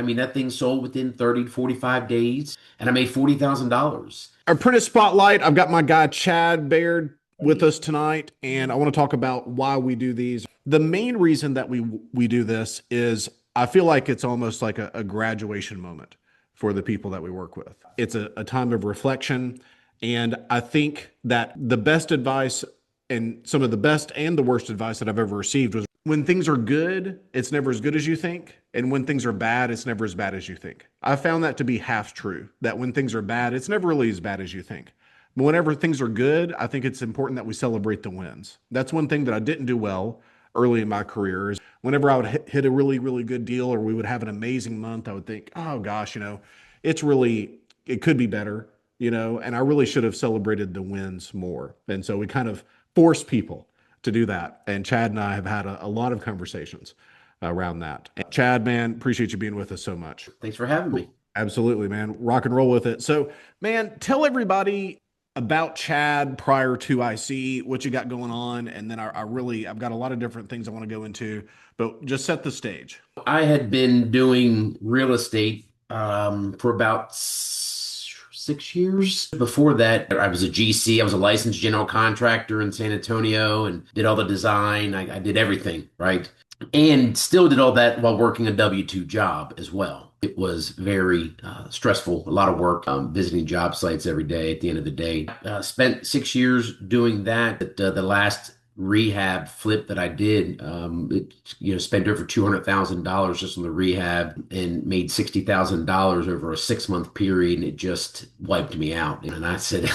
I mean, that thing sold within 30 to 45 days and I made $40,000. Apprentice Spotlight. I've got my guy Chad Baird with us tonight, and I want to talk about why we do these. The main reason that we do this is I feel like it's almost like a graduation moment for the people that we work with. It's a time of reflection, and I think that the best advice and some of the best and the worst advice that I've ever received was when things are good, it's never as good as you think. And when things are bad, it's never as bad as you think. I found that to be half true, that when things are bad, it's never really as bad as you think. But whenever things are good, I think it's important that we celebrate the wins. That's one thing that I didn't do well early in my career is whenever I would hit a really, really good deal or we would have an amazing month, I would think, oh gosh, it's really, it could be better, and I really should have celebrated the wins more. And so we kind of force people to do that. And Chad and I have had a lot of conversations around that. And Chad, man, appreciate you being with us so much. Thanks for having me. Absolutely, man. Rock and roll with it. So, man, tell everybody about Chad prior to IC, what you got going on. And then I've got a lot of different things I want to go into, but just set the stage. I had been doing real estate for about 6 years. Before that, I was a GC. I was a licensed general contractor in San Antonio and did all the design. I did everything, right? And still did all that while working a W-2 job as well. It was very stressful, a lot of work, visiting job sites every day at the end of the day. Spent 6 years doing that. But, the last rehab flip that I did, spent over $200,000 just on the rehab and made $60,000 over a 6 month period. And it just wiped me out. And I said,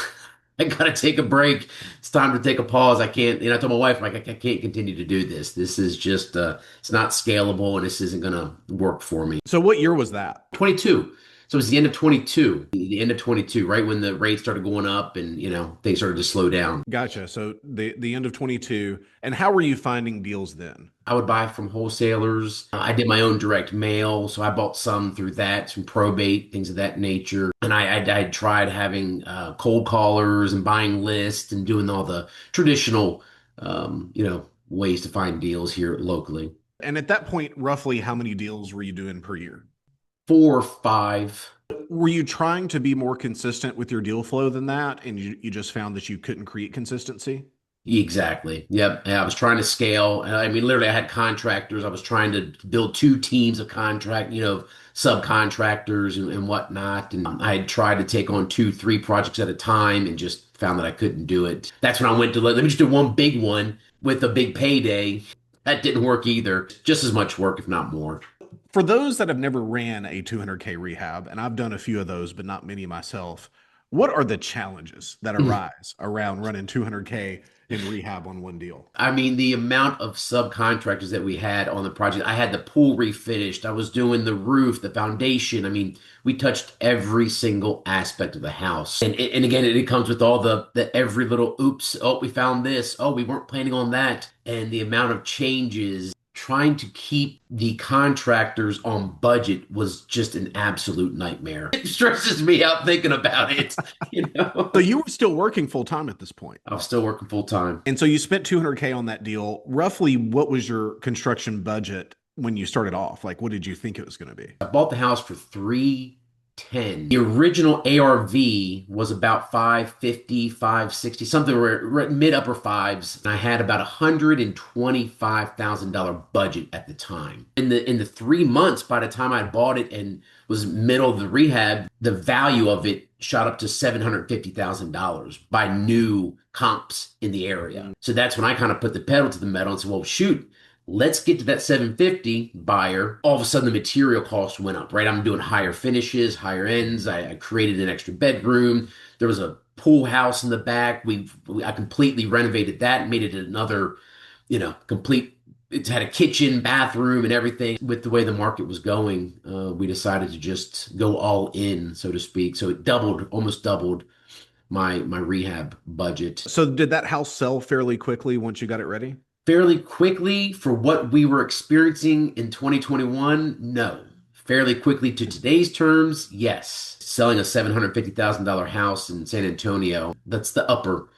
I gotta take a break. It's time to take a pause. I can't, I told my wife, I can't continue to do this. This is just, it's not scalable and this isn't gonna work for me. So what year was that? 22. So it was the end of 22, the end of 22, right when the rates started going up and, things started to slow down. Gotcha. So the end of 22. And how were you finding deals then? I would buy from wholesalers. I did my own direct mail, so I bought some through that, some probate, things of that nature. And I tried having cold callers and buying lists and doing all the traditional, ways to find deals here locally. And at that point, roughly how many deals were you doing per year? 4 or 5. Were you trying to be more consistent with your deal flow than that? And you just found that you couldn't create consistency? Exactly. Yep. Yeah, I was trying to scale. I mean, literally, I had contractors. I was trying to build 2 teams of subcontractors and whatnot. And I had tried to take on 2, 3 projects at a time and just found that I couldn't do it. That's when I went to let me just do one big one with a big payday. That didn't work either. Just as much work, if not more. For those that have never ran a 200K rehab, and I've done a few of those, but not many myself, what are the challenges that arise around running 200K in rehab on one deal? I mean, the amount of subcontractors that we had on the project, I had the pool refinished. I was doing the roof, the foundation. I mean, we touched every single aspect of the house. And again, it comes with all the every little oops. Oh, we found this. Oh, we weren't planning on that. And the amount of changes. Trying to keep the contractors on budget was just an absolute nightmare. It stresses me out thinking about it. So you were still working full time at this point. I was still working full time. And so you spent 200K on that deal. Roughly, what was your construction budget when you started off? Like, what did you think it was going to be? I bought the house for 310. The original ARV was about 550, 560, something where mid upper fives. And I had about $125,000 budget at the time. In the 3 months, by the time I bought it and was middle of the rehab, the value of it shot up to $750,000 by new comps in the area. So that's when I kind of put the pedal to the metal and said, well, shoot, let's get to that 750 buyer. All of a sudden, the material cost went up, right? I'm doing higher finishes, higher ends. I created an extra bedroom. There was a pool house in the back. I completely renovated that and made it another, complete. It had a kitchen, bathroom, and everything. With the way the market was going, we decided to just go all in, so to speak. So it almost doubled my rehab budget. So did that house sell fairly quickly once you got it ready? Fairly quickly for what we were experiencing in 2021, no. Fairly quickly to today's terms, yes. Selling a $750,000 house in San Antonio, that's the upper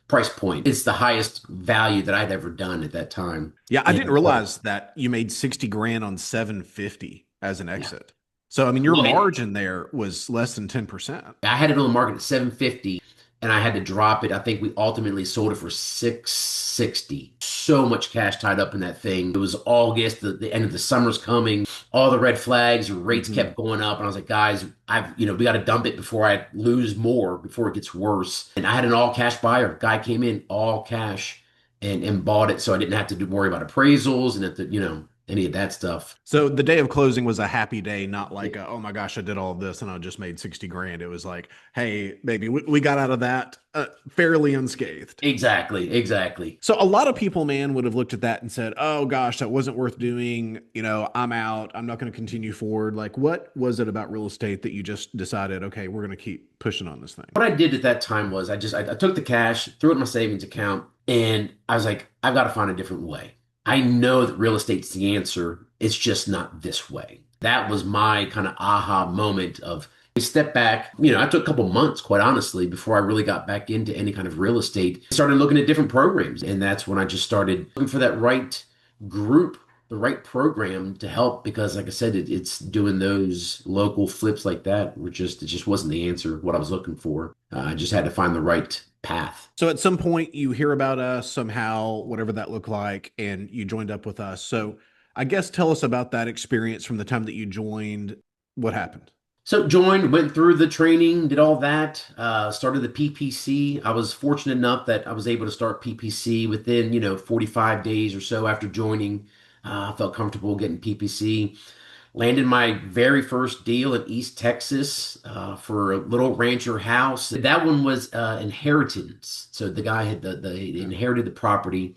price point. It's the highest value that I'd ever done at that time. Yeah, I didn't realize that you made 60 grand on 750 as an exit. So, I mean, your Well, margin there was less than 10%. I had it on the market at 750 and I had to drop it. I think we ultimately sold it for 660. So much cash tied up in that thing. It was August, the end of the summer's coming. All the red flags, rates Hmm. kept going up. And I was like, guys, we got to dump it before I lose more, before it gets worse. And I had an all cash buyer. Guy came in all cash and bought it. So I didn't have to worry about appraisals and any of that stuff. So the day of closing was a happy day, not like, oh my gosh, I did all of this and I just made 60 grand. It was like, hey, baby, we got out of that fairly unscathed. Exactly, exactly. So a lot of people, man, would have looked at that and said, "Oh gosh, that wasn't worth doing. I'm out. I'm not going to continue forward." Like, what was it about real estate that you just decided, okay, we're going to keep pushing on this thing? What I did at that time was I took the cash, threw it in my savings account, and I was like, I've got to find a different way. I know that real estate's the answer. It's just not this way. That was my kind of aha moment of a step back. I took a couple months, quite honestly, before I really got back into any kind of real estate. Started looking at different programs, and that's when I just started looking for that right group, the right program to help. Because, like I said, it's doing those local flips like that. It just wasn't the answer what I was looking for. I just had to find the right path. So at some point you hear about us somehow, whatever that looked like, and you joined up with us. So I guess tell us about that experience from the time that you joined. What happened? So joined, went through the training, did all that, started the PPC. I was fortunate enough that I was able to start PPC within, 45 days or so after joining. I felt comfortable getting PPC. Landed my very first deal in East Texas for a little rancher house. That one was inheritance. So the guy he inherited the property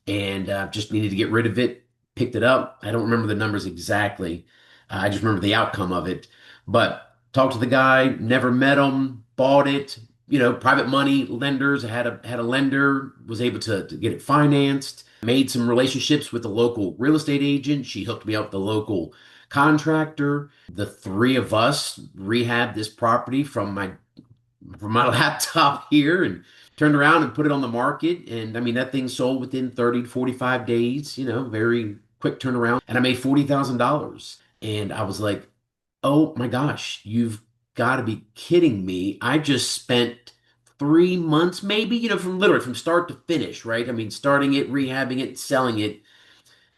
and just needed to get rid of it. Picked it up. I don't remember the numbers exactly. I just remember the outcome of it. But talked to the guy, never met him, bought it. Private money lenders. I had a lender, was able to get it financed. Made some relationships with the local real estate agent. She hooked me up with the local contractor. The three of us rehabbed this property from my laptop here and turned around and put it on the market. And I mean, that thing sold within 30 to 45 days, very quick turnaround. And I made $40,000. And I was like, oh my gosh, you've got to be kidding me. I just spent 3 months, maybe, from start to finish, right? I mean, starting it, rehabbing it, selling it,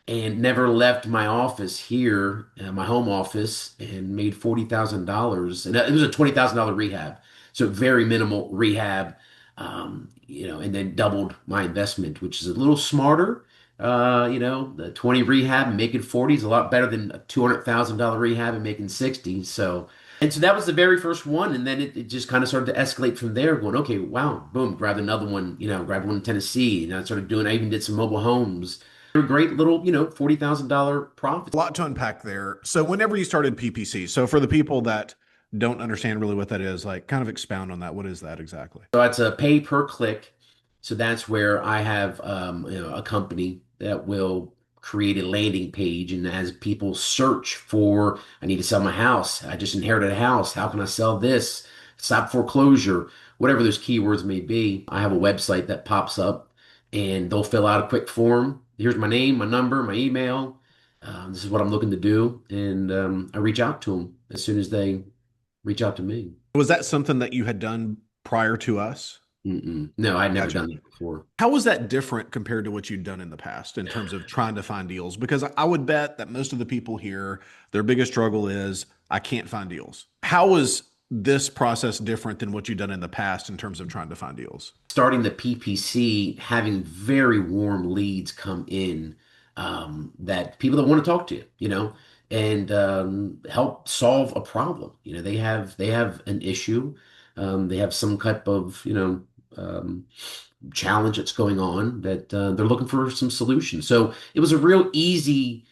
and never left my office here, my home office, and made $40,000. And it was a $20,000 rehab. So very minimal rehab, and then doubled my investment, which is a little smarter. The 20 rehab and making 40 is a lot better than a $200,000 rehab and making 60. So that was the very first one. And then it just kind of started to escalate from there, going, okay, wow, boom, grabbed another one, grabbed one in Tennessee. And I even did some mobile homes. They were great little, $40,000 profits. A lot to unpack there. So whenever you started PPC, so for the people that don't understand really what that is, like kind of expound on that. What is that exactly? So it's a pay per click. So that's where I have a company that will create a landing page, and as people search for, I need to sell my house. I just inherited a house. How can I sell this? Stop foreclosure, whatever those keywords may be. I have a website that pops up, and they'll fill out a quick form. Here's my name, my number, my email. This is what I'm looking to do, and I reach out to them as soon as they reach out to me. Was that something that you had done prior to us? Mm-mm. No, I'd never Gotcha. done that before. How was that different compared to what you'd done in the past in terms of trying to find deals? Because I would bet that most of the people here, their biggest struggle is I can't find deals. How was this process different than what you'd done in the past in terms of trying to find deals? Starting the PPC, having very warm leads come in, that people that want to talk to you, and help solve a problem. They have an issue. They have some type of, challenge that's going on that they're looking for some solutions. So it was a real easy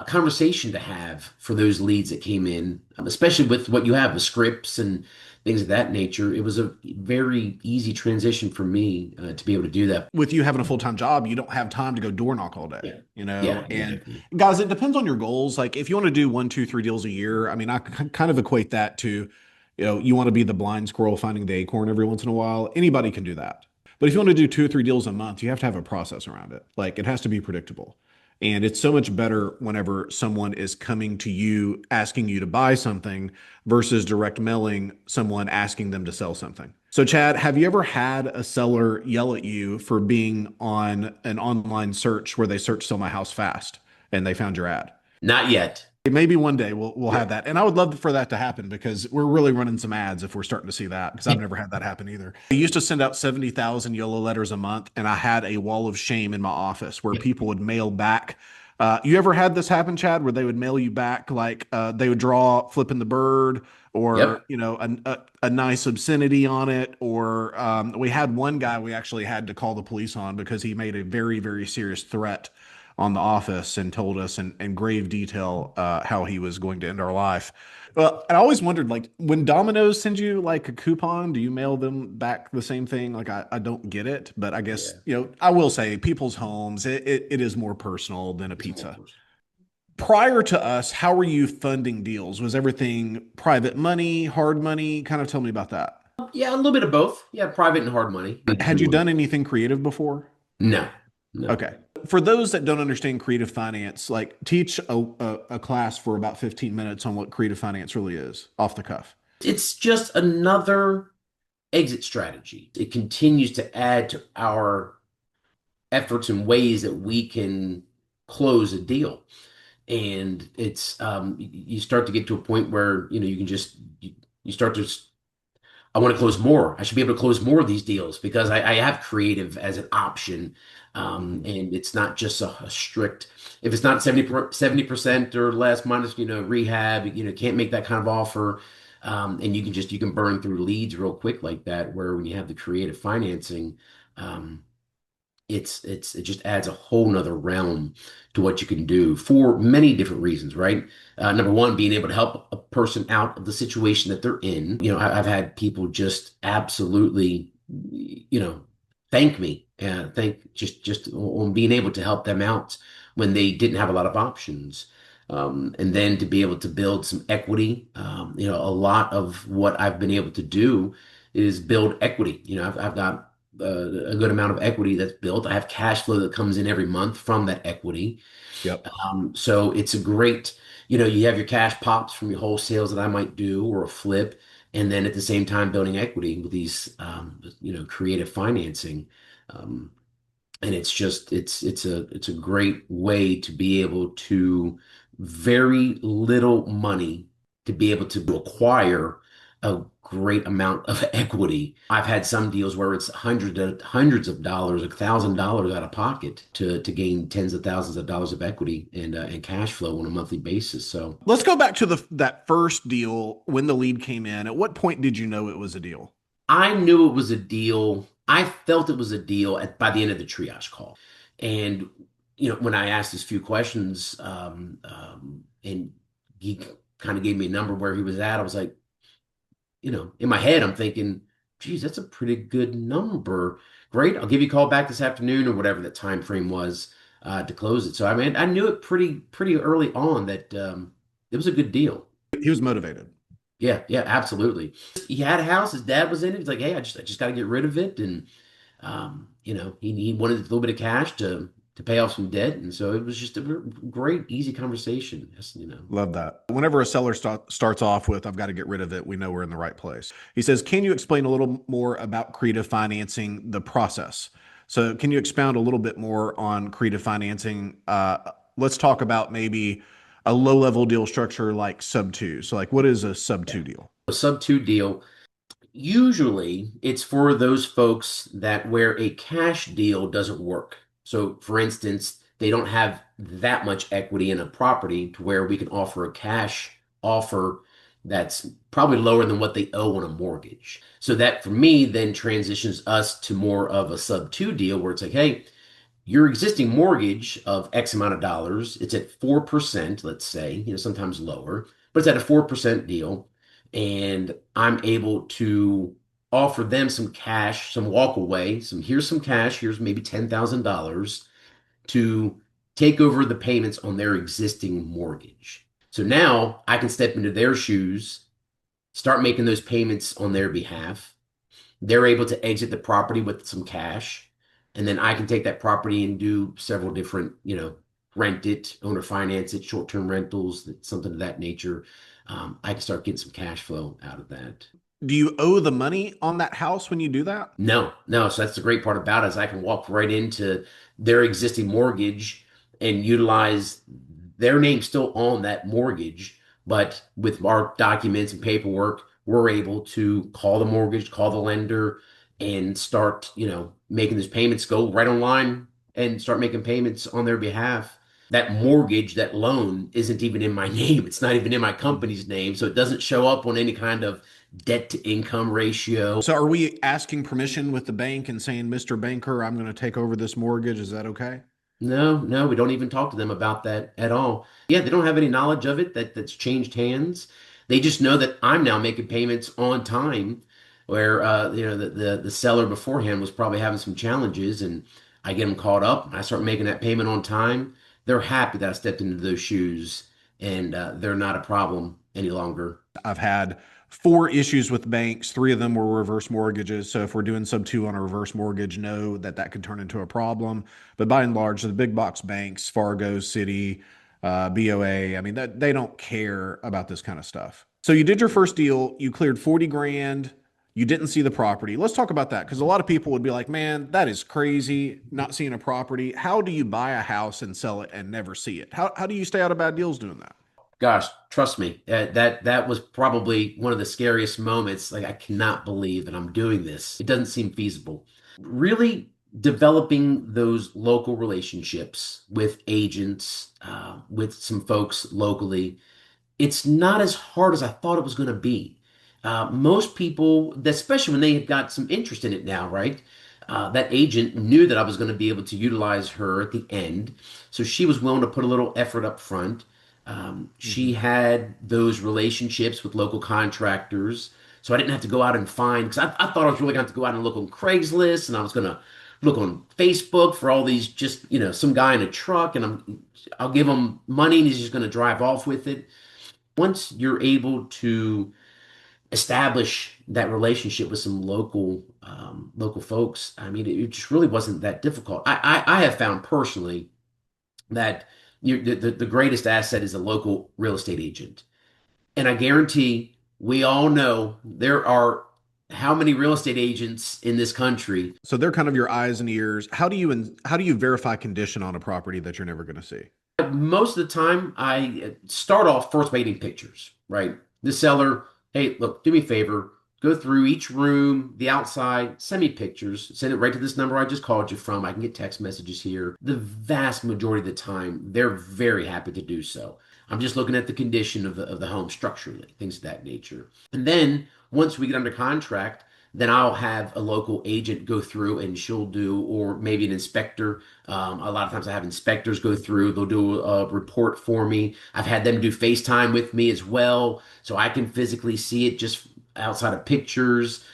conversation to have for those leads that came in, especially with what you have, the scripts and things of that nature. It was a very easy transition for me to be able to do that. With you having a full-time job, you don't have time to go door knock all day, Yeah, yeah, and exactly. guys, it depends on your goals. Like if you want to do one, two, three deals a year, I mean, kind of equate that to, you want to be the blind squirrel finding the acorn every once in a while. Anybody can do that. But if you want to do two or three deals a month, you have to have a process around it. Like it has to be predictable. And it's so much better whenever someone is coming to you asking you to buy something versus direct mailing someone asking them to sell something. So, Chad, have you ever had a seller yell at you for being on an online search where they search sell my house fast and they found your ad? Not yet. Maybe one day we'll Yeah. have that. And I would love for that to happen because we're really running some ads if we're starting to see that because I've never had that happen either. I used to send out 70,000 YOLO letters a month and I had a wall of shame in my office where people would mail back. You ever had this happen, Chad, where they would mail you back like they would draw flipping the bird or Yep. a nice obscenity on it, or we had one guy we actually had to call the police on because he made a very, very serious threat on the office and told us in grave detail how he was going to end our life. Well, and I always wondered, like, when Domino's sends you like a coupon, do you mail them back the same thing? Like, I don't get it, but I guess, Yeah. I will say people's homes, it is more personal than a It's more pizza. personal. Prior to us, how were you funding deals? Was everything private money, hard money? Kind of tell me about that. Yeah, a little bit of both. Yeah, private and hard money. Had you done anything creative before? No, no. Okay. For those that don't understand creative finance, like teach a class for about 15 minutes on what creative finance really is off the cuff. It's just another exit strategy. It continues to add to our efforts and ways that we can close a deal. And it's you start to get to a point where you can just you start to I want to close more. I should be able to close more of these deals because I have creative as an option. And it's not just a strict, if it's not 70% or less minus, rehab, can't make that kind of offer. And you can burn through leads real quick like that, where when you have the creative financing, um, it just adds a whole nother realm to what you can do for many different reasons, right? Number one, being able to help a person out of the situation that they're in. I've had people just absolutely, thank me, thank just on being able to help them out when they didn't have a lot of options. And then to be able to build some equity. A lot of what I've been able to do is build equity. I've got a good amount of equity that's built. I have cash flow that comes in every month from that equity. Yep. So it's a great, you have your cash pops from your wholesales that I might do or a flip, and then at the same time building equity with these, creative financing. Um, and it's a great way to be able to very little money to be able to acquire a great amount of equity. I've had some deals where it's hundreds of dollars, $1,000 out of pocket to gain tens of thousands of dollars of equity and cash flow on a monthly basis. So Let's go back to that first deal when the lead came in. At what point did you know it was a deal? I knew it was a deal. I felt it was a deal by the end of the triage call. And, when I asked these few questions, and he kind of gave me a number where he was at, I was like, in my head, I'm thinking, geez, that's a pretty good number. Great. I'll give you a call back this afternoon or whatever the time frame was to close it. So, I mean, I knew it pretty early on that it was a good deal. He was motivated. Yeah, yeah, absolutely. He had a house. His dad was in it. He's like, hey, I just got to get rid of it, and he wanted a little bit of cash to pay off some debt, and so it was just a great, easy conversation. Yes. Love that. Whenever a seller starts off with, I've got to get rid of it, we know we're in the right place. He says, can you explain a little more about creative financing, the process? So, can you expound a little bit more on creative financing? Let's talk about maybe a low level deal structure like sub two. So, like, what is a sub Yeah. two deal? A sub two deal. Usually, it's for those folks that where a cash deal doesn't work. So, for instance, they don't have that much equity in a property to where we can offer a cash offer that's probably lower than what they owe on a mortgage. So that for me then transitions us to more of a sub two deal where it's like, hey, your existing mortgage of X amount of dollars, it's at 4%, let's say, sometimes lower, but it's at a 4% deal. And I'm able to offer them some cash, some walk away, here's some cash, here's maybe $10,000 to take over the payments on their existing mortgage. So now I can step into their shoes, start making those payments on their behalf. They're able to exit the property with some cash, and then I can take that property and do several different, rent it, owner finance it, short-term rentals, something of that nature. I can start getting some cash flow out of that. Do you owe the money on that house when you do that? No, no. So that's the great part about it is I can walk right into their existing mortgage and utilize their name still on that mortgage. But with our documents and paperwork, we're able to call the mortgage, call the lender, and start, making those payments, go right online and start making payments on their behalf. That mortgage, that loan isn't even in my name. It's not even in my company's name. So it doesn't show up on any kind of debt to income ratio. So are we asking permission with the bank and saying, Mr. Banker, I'm going to take over this mortgage? Is that okay? No, no, we don't even talk to them about that at all. Yeah, they don't have any knowledge of it that's changed hands. They just know that I'm now making payments on time, where the seller beforehand was probably having some challenges, and I get them caught up. And I start making that payment on time. They're happy that I stepped into those shoes, and they're not a problem any longer. I've had four issues with banks. Three of them were reverse mortgages. So if we're doing sub two on a reverse mortgage, know that that could turn into a problem. But by and large, the big box banks, Fargo, Citi, BOA, I mean, they don't care about this kind of stuff. So you did your first deal, you cleared 40 grand. You didn't see the property. Let's talk about that because a lot of people would be like, man, that is crazy, not seeing a property. How do you buy a house and sell it and never see it? How do you stay out of bad deals doing that? Gosh, trust me, that was probably one of the scariest moments. Like, I cannot believe that I'm doing this. It doesn't seem feasible. Really developing those local relationships with agents, with some folks locally, it's not as hard as I thought it was going to be. Most people, especially when they have got some interest in it now, right? That agent knew that I was going to be able to utilize her at the end. So she was willing to put a little effort up front. She Mhm. had those relationships with local contractors. So I didn't have to go out and find, because I thought I was really going to have to go out and look on Craigslist and I was going to look on Facebook for all these just, some guy in a truck and I'll give him money and he's just going to drive off with it. Once you're able to establish that relationship with some local folks, I mean, it just really wasn't that difficult. I have found personally that the greatest asset is a local real estate agent. And I guarantee we all know there are how many real estate agents in this country. So they're kind of your eyes and ears. How do you verify condition on a property that you're never going to see? Most of the time, I start off first by getting pictures, right? The seller, hey, look, do me a favor, go through each room, the outside, send me pictures, send it right to this number I just called you from. I can get text messages here. The vast majority of the time, they're very happy to do so. I'm just looking at the condition of the home structurally, things of that nature. And then once we get under contract, then I'll have a local agent go through and she'll do, or maybe an inspector. A lot of times I have inspectors go through, they'll do a report for me. I've had them do FaceTime with me as well, so I can physically see it just outside of pictures.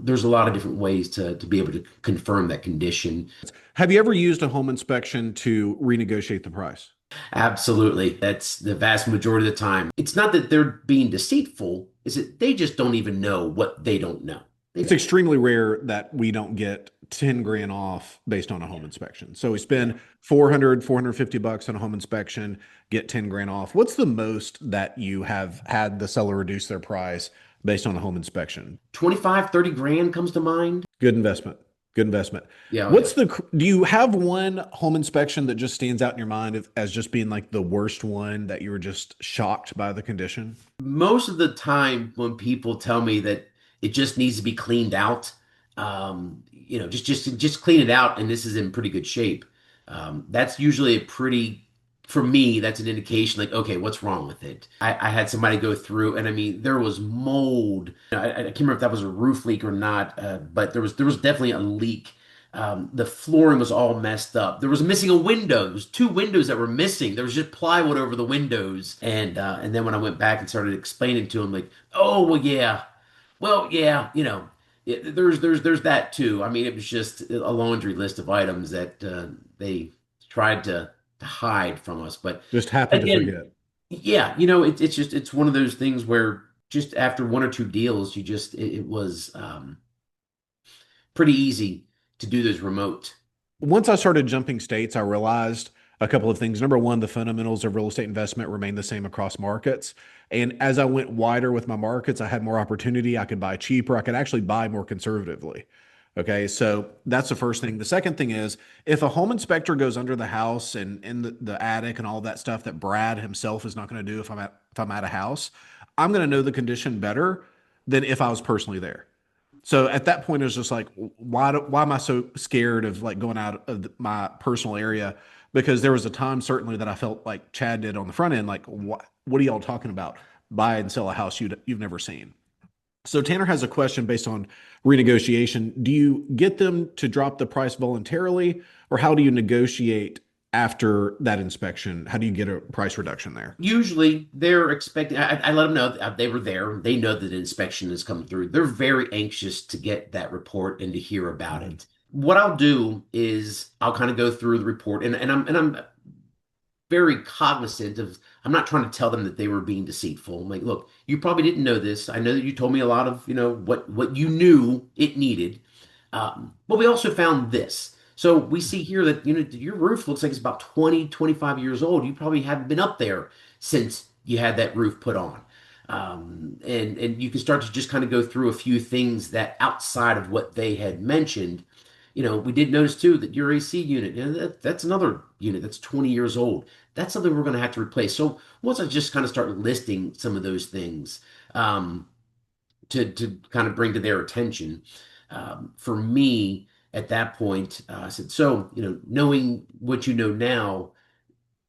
There's a lot of different ways to be able to confirm that condition. Have you ever used a home inspection to renegotiate the price? Absolutely. That's the vast majority of the time. It's not that they're being deceitful, it's that they just don't even know what they don't know. They It's don't. extremely rare that we don't get 10 grand off based on a home inspection. So we spend 400, 450 bucks on a home inspection, get 10 grand off. What's the most that you have had the seller reduce their price based on a home inspection? 25, 30 grand comes to mind. Good investment. Good investment. Yeah, oh yeah. Do you have one home inspection that just stands out in your mind as just being like the worst one that you were just shocked by the condition? Most of the time when people tell me that it just needs to be cleaned out, just clean it out and this is in pretty good shape. That's usually for me, that's an indication like, okay, what's wrong with it? I had somebody go through and I mean, there was mold. I can't remember if that was a roof leak or not, but there was definitely a leak. The flooring was all messed up. There was missing a window. There was two windows that were missing. There was just plywood over the windows. And then when I went back and started explaining to him, like, oh well, yeah, there's that too. I mean, it was just a laundry list of items that they tried to hide from us. But Just happy to again, forget. yeah, it's one of those things where just after one or two deals, it was pretty easy to do those remote. Once I started jumping states, I realized a couple of things. Number one, the fundamentals of real estate investment remain the same across markets. And as I went wider with my markets, I had more opportunity. I could buy cheaper. I could actually buy more conservatively. Okay, so that's the first thing. The second thing is if a home inspector goes under the house and in the attic and all that stuff that Brad himself is not going to do if I'm at a house, I'm going to know the condition better than if I was personally there. So at that point, it was just like, why am I so scared of like going out of my personal area? Because there was a time certainly that I felt like Chad did on the front end, like, what are y'all talking about? Buy and sell a house you've never seen. So Tanner has a question based on renegotiation. Do you get them to drop the price voluntarily, or how do you negotiate after that inspection? How do you get a price reduction there? Usually they're expecting, I let them know that they were there. They know that an inspection has come through. They're very anxious to get that report and to hear about Mhm. it. What I'll do is I'll kind of go through the report and I'm very cognizant of, I'm not trying to tell them that they were being deceitful. I'm like, look, you probably didn't know this. I know that you told me a lot of, what you knew it needed. But we also found this. So we see here that, your roof looks like it's about 20, 25 years old. You probably haven't been up there since you had that roof put on. And you can start to just kind of go through a few things that outside of what they had mentioned. We did notice too that your AC unit, that's another unit that's 20 years old. That's something we're going to have to replace. So once I just kind of start listing some of those things, to kind of bring to their attention. For me, at that point, I said, so, knowing what you know now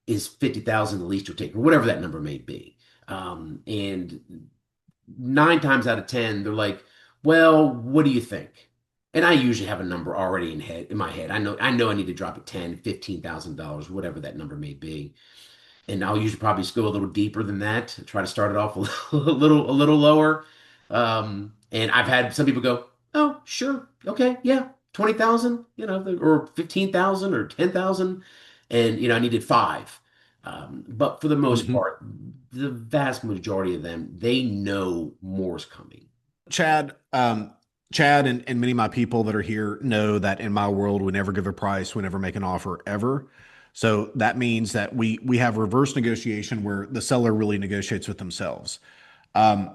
is 50,000 the least you'll take, or whatever that number may be. And 9 times out of 10, they're like, well, what do you think? And I usually have a number already in my head. I know I need to drop it 10, $15,000, whatever that number may be. And I'll usually probably just go a little deeper than that, try to start it off a little lower. And I've had some people go, "Oh, sure, okay, yeah, 20,000, or 15,000 or 10,000," and I needed five. But for the most Mhm. part, the vast majority of them, they know more's coming. Chad, Chad and many of my people that are here know that in my world, we never give a price, we never make an offer ever. So that means that we have reverse negotiation where the seller really negotiates with themselves. Um,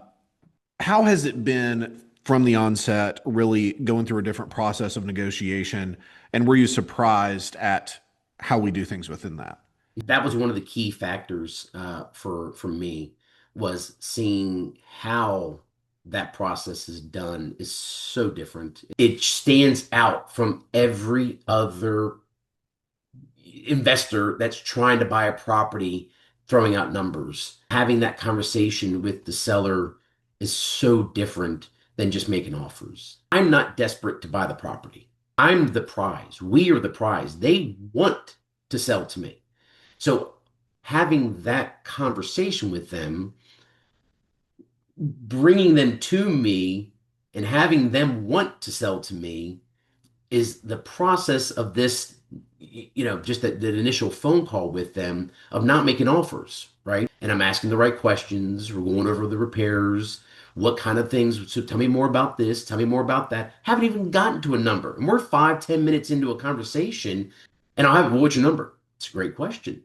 how has it been from the onset, really going through a different process of negotiation? And were you surprised at how we do things within that? That was one of the key factors for me, was seeing how that process is done is so different. It stands out from every other investor that's trying to buy a property, throwing out numbers. Having that conversation with the seller is so different than just making offers. I'm not desperate to buy the property. I'm the prize. We are the prize. They want to sell to me. So having that conversation with them, bringing them to me, and having them want to sell to me is the process of this, just that initial phone call with them of not making offers, right? And I'm asking the right questions. We're going over the repairs, what kind of things. So tell me more about this. Tell me more about that. Haven't even gotten to a number. And we're 5, 10 minutes into a conversation, and I'll have, well, what's your number? It's a great question.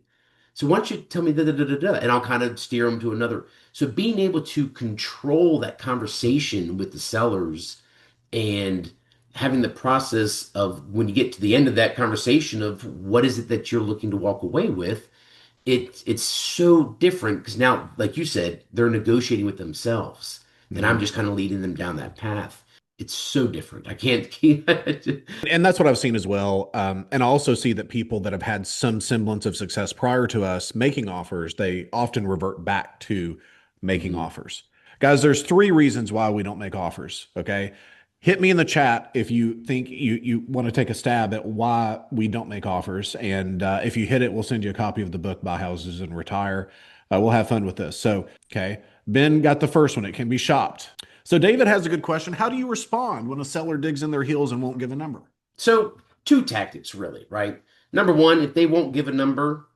So why don't you tell me da da da da da, and I'll kind of steer them to another. So being able to control that conversation with the sellers and having the process of when you get to the end of that conversation of what is it that you're looking to walk away with, it's so different because now, like you said, they're negotiating with themselves, and I'm Mhm. just kind of leading them down that path. It's so different. I can't keep. And that's what I've seen as well. And I also see that people that have had some semblance of success prior to us making offers, they often revert back to making Mhm. offers. Guys, there's three reasons why we don't make offers. Okay. Hit me in the chat if you think you want to take a stab at why we don't make offers. And if you hit it, we'll send you a copy of the book, Buy Houses and Retire. We'll have fun with this. So, okay. Ben got the first one. It can be shopped. So David has a good question. How do you respond when a seller digs in their heels and won't give a number? So, two tactics, really, right? Number one, if they won't give a number,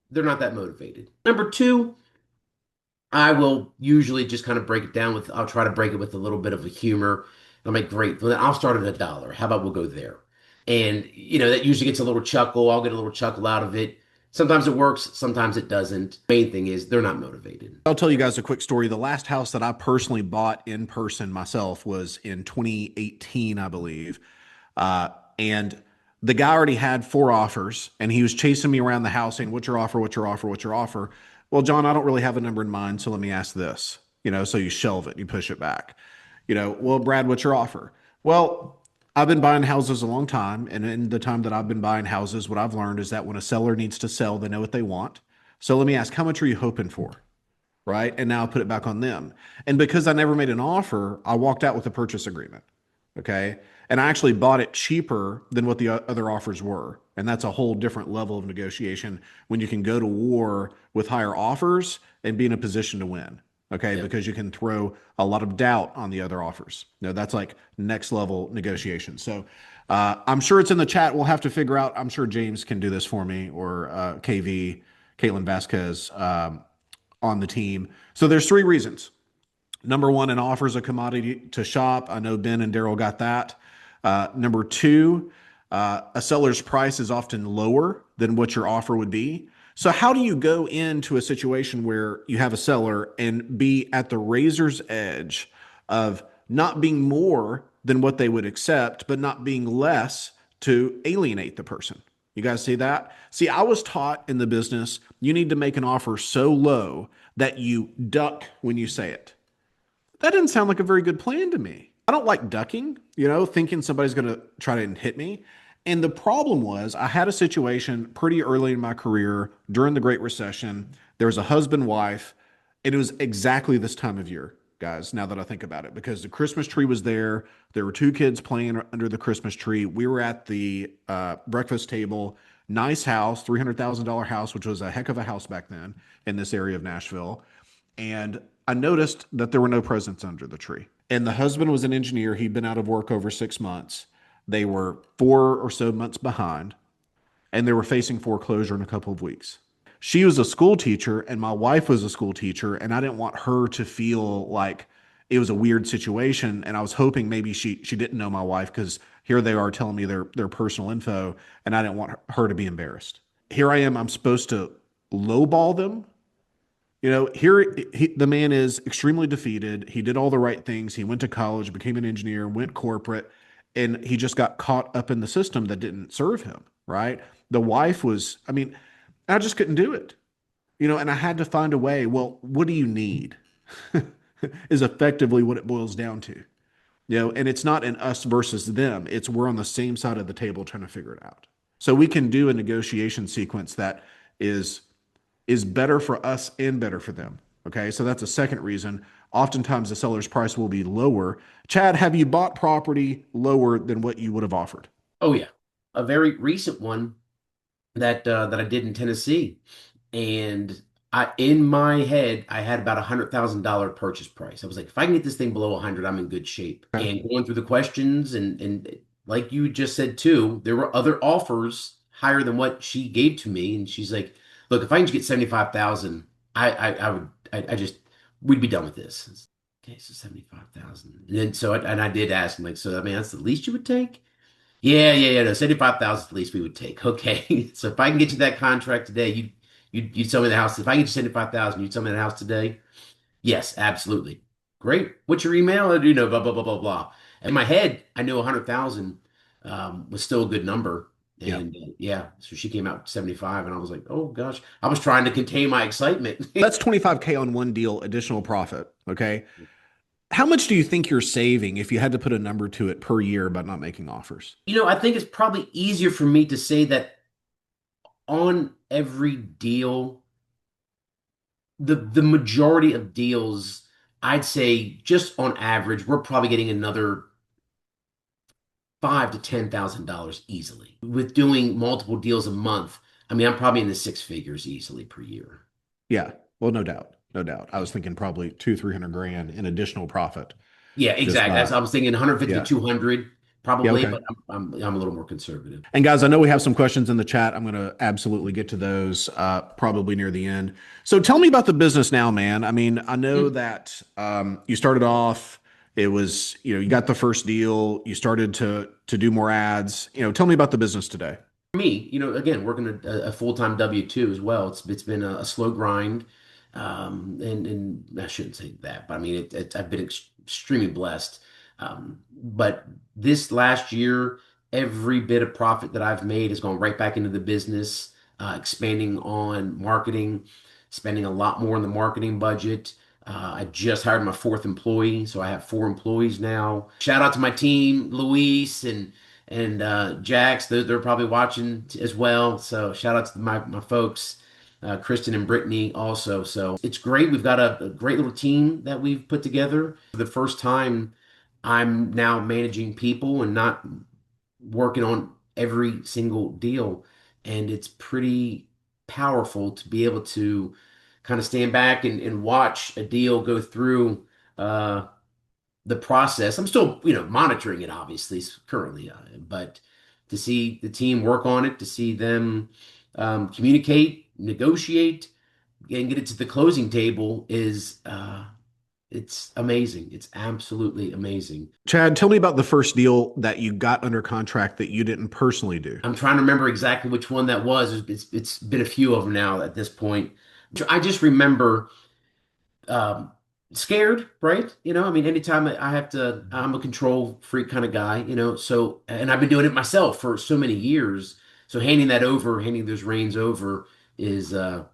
they're not that motivated. Number two, I will usually just kind of break it down I'll try to break it with a little bit of a humor. I'm like, great, well, then I'll start at $1. How about we'll go there? And, that usually gets a little chuckle. I'll get a little chuckle out of it. Sometimes it works, sometimes it doesn't. Main thing is they're not motivated. I'll tell you guys a quick story. The last house that I personally bought in person myself was in 2018, I believe. Uh, and the guy already had four offers and he was chasing me around the house saying, "What's your offer? What's your offer? What's your offer?" Well, John, I don't really have a number in mind. So let me ask this, so you shelve it, you push it back. Well, Brad, what's your offer? Well, I've been buying houses a long time. And in the time that I've been buying houses, what I've learned is that when a seller needs to sell, they know what they want. So let me ask, how much are you hoping for? Right. And now I put it back on them. And because I never made an offer, I walked out with a purchase agreement. Okay. And I actually bought it cheaper than what the other offers were. And that's a whole different level of negotiation when you can go to war with higher offers and be in a position to win. Okay. Yep. Because you can throw a lot of doubt on the other offers. That's like next level negotiation. So I'm sure it's in the chat. We'll have to figure out. I'm sure James can do this for me or KV, Caitlin Vasquez. On the team. So there's three reasons. Number one, an offer is a commodity to shop. I know Ben and Daryl got that. Number two, a seller's price is often lower than what your offer would be. So how do you go into a situation where you have a seller and be at the razor's edge of not being more than what they would accept, but not being less to alienate the person? You guys see that? See, I was taught in the business, you need to make an offer so low that you duck when you say it. That didn't sound like a very good plan to me. I don't like ducking, thinking somebody's going to try to hit me. And the problem was, I had a situation pretty early in my career during the Great Recession. There was a husband, wife, and it was exactly this time of year, guys, now that I think about it, because the Christmas tree was there. There were two kids playing under the Christmas tree. We were at the breakfast table. Nice house, $300,000 house, which was a heck of a house back then in this area of Nashville. And I noticed that there were no presents under the tree. And the husband was an engineer. He'd been out of work over 6 months. They were 4 or so months behind, and they were facing foreclosure in a couple of weeks. She was a school teacher, and my wife was a school teacher, and I didn't want her to feel like it was a weird situation. And I was hoping maybe she didn't know my wife, because here they are telling me their personal info, and I didn't want her to be embarrassed. Here I am. I'm supposed to lowball them. The man is extremely defeated. He did all the right things. He went to college, became an engineer, went corporate, and he just got caught up in the system that didn't serve him, right? The wife was, I just couldn't do it, and I had to find a way. Well, what do you need? Is effectively what it boils down to, and it's not an us versus them. It's we're on the same side of the table trying to figure it out. So we can do a negotiation sequence that is better for us and better for them. Okay. So that's a second reason. Oftentimes the seller's price will be lower. Chad, have you bought property lower than what you would have offered? Oh yeah, a very recent one that I did in Tennessee, and in my head I had about $100,000 purchase price. I was like, if I can get this thing below 100, I'm in good shape. Okay. And going through the questions and like you just said too, there were other offers higher than what she gave to me, and she's like, look, if I can just get 75,000, I would I just we'd be done with this. Okay, so 75,000, and then I did ask him like, so I mean that's the least you would take? Yeah. No, 75,000 at least we would take. Okay. So if I can get you that contract today, you sell me the house. If I get you 75,000, you sell me the house today? Yes, absolutely. Great. What's your email? Blah, blah, blah, blah, blah. In my head, I knew 100,000 was still a good number. Yeah. And yeah, so she came out 75 and I was like, oh gosh, I was trying to contain my excitement. That's 25K on one deal, additional profit. Okay. How much do you think you're saving if you had to put a number to it per year by not making offers? I think it's probably easier for me to say that on every deal, the majority of deals, I'd say just on average, we're probably getting another five to $10,000 easily. With doing multiple deals a month, I mean, I'm probably in the six figures easily per year. Yeah. Well, no doubt. No doubt. I was thinking probably 200-300 grand in additional profit. Yeah, Just exactly. by, I was thinking 150 to yeah. 200 Yeah. probably, Okay. but I'm a little more conservative. And guys, I know we have some questions in the chat. I'm going to absolutely get to those probably near the end. So tell me about the business now, man. I mean, I know that you started off, it was, you got the first deal, you started to do more ads. Tell me about the business today. Me, again, working a full-time W-2 as well. It's been a slow grind. And I shouldn't say that, but I mean, I've been extremely blessed. But this last year, every bit of profit that I've made has gone right back into the business, expanding on marketing, spending a lot more on the marketing budget. I just hired my fourth employee, so I have four employees now. Shout out to my team, Luis and Jax. They're probably watching as well. So shout out to my folks, Kristen and Brittany also. So it's great. We've got a great little team that we've put together. For the first time, I'm now managing people and not working on every single deal. And it's pretty powerful to be able to kind of stand back and watch a deal go through the process. I'm still, monitoring it obviously currently, but to see the team work on it, to see them communicate, negotiate, and get it to the closing table is it's amazing. It's absolutely amazing. Chad, tell me about the first deal that you got under contract that you didn't personally do. I'm trying to remember exactly which one that was. It's been a few of them now at this point. I just remember um, scared, right? I mean, anytime I have to, I'm a control freak kind of guy, so, and I've been doing it myself for so many years. So handing those reins over is, it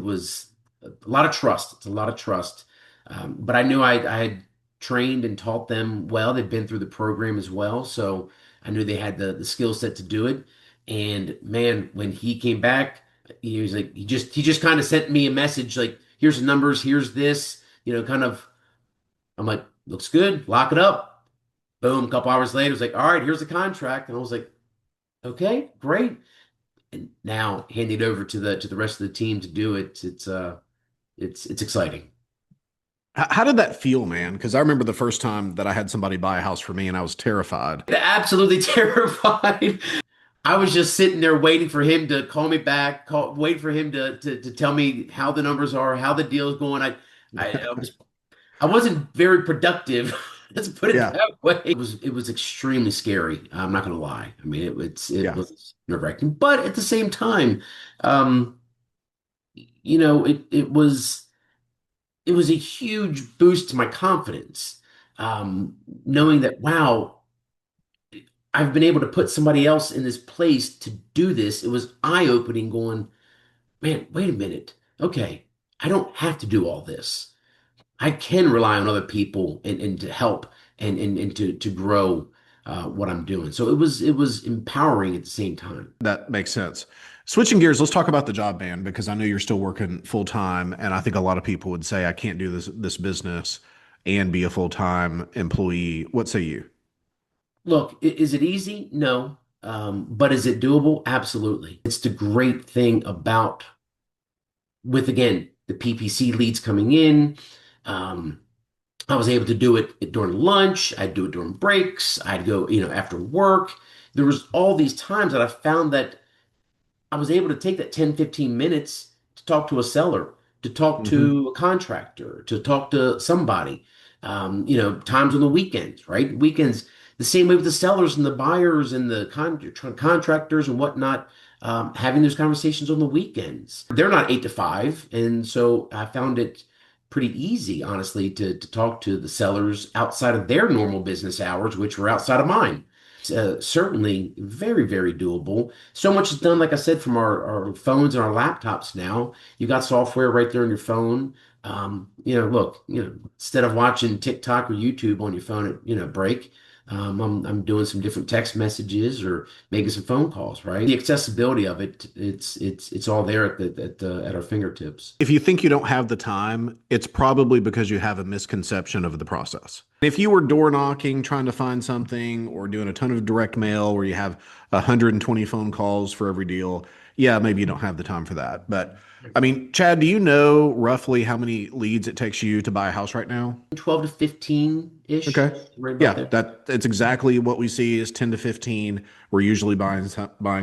was a lot of trust. It's a lot of trust. But I knew I had trained and taught them well. They'd been through the program as well. So I knew they had the skill set to do it. And man, when he came back, he was like, he just kind of sent me a message like, here's the numbers, here's this, kind of. I'm like, looks good, lock it up. Boom, a couple hours later, it's like, all right, here's the contract. And I was like, okay, great. And now handing it over to the rest of the team to do it, it's exciting. How did that feel, man? Because I remember the first time that I had somebody buy a house for me and I was terrified. Absolutely terrified. I was just sitting there waiting for him to call me back, wait for him to tell me how the numbers are, how the deal is going. I wasn't very productive. Let's put it Yeah. that way. It was extremely scary. I'm not gonna lie. I mean, it Yeah. was nerve-wracking, but at the same time, um, it was a huge boost to my confidence. Knowing that, wow, I've been able to put somebody else in this place to do this. It was eye-opening, going, man, wait a minute. Okay, I don't have to do all this. I can rely on other people and to help and to grow what I'm doing. So it was empowering at the same time. That makes sense. Switching gears, let's talk about the job ban because I know you're still working full time, and I think a lot of people would say I can't do this business and be a full time employee. What say you? Look, is it easy? No. But is it doable? Absolutely. It's the great thing about with again the PPC leads coming in. Um, I was able to do it during lunch. I'd do it during breaks. I'd go, after work. There was all these times that I found that I was able to take that 10, 15 minutes to talk to a seller, to talk Hmm. to a contractor, to talk to somebody. Times on the weekends, right? Weekends, the same way with the sellers and the buyers and the contractors and whatnot, having those conversations on the weekends. They're not 8 to 5. And so I found it pretty easy, honestly, to talk to the sellers outside of their normal business hours, which were outside of mine. Certainly very, very doable. So much is done, like I said, from our phones and our laptops now. You got software right there on your phone. Look, instead of watching TikTok or YouTube on your phone at, break, I'm doing some different text messages or making some phone calls, right? The accessibility of it, it's all there at our fingertips. If you think you don't have the time, it's probably because you have a misconception of the process. If you were door knocking, trying to find something, or doing a ton of direct mail where you have 120 phone calls for every deal, yeah, maybe you don't have the time for that. But I mean, Chad, do you know roughly how many leads it takes you to buy a house right now? 12 to 15-ish, Okay. right about Yeah, there. it's exactly what we see is 10 to 15. We're usually buying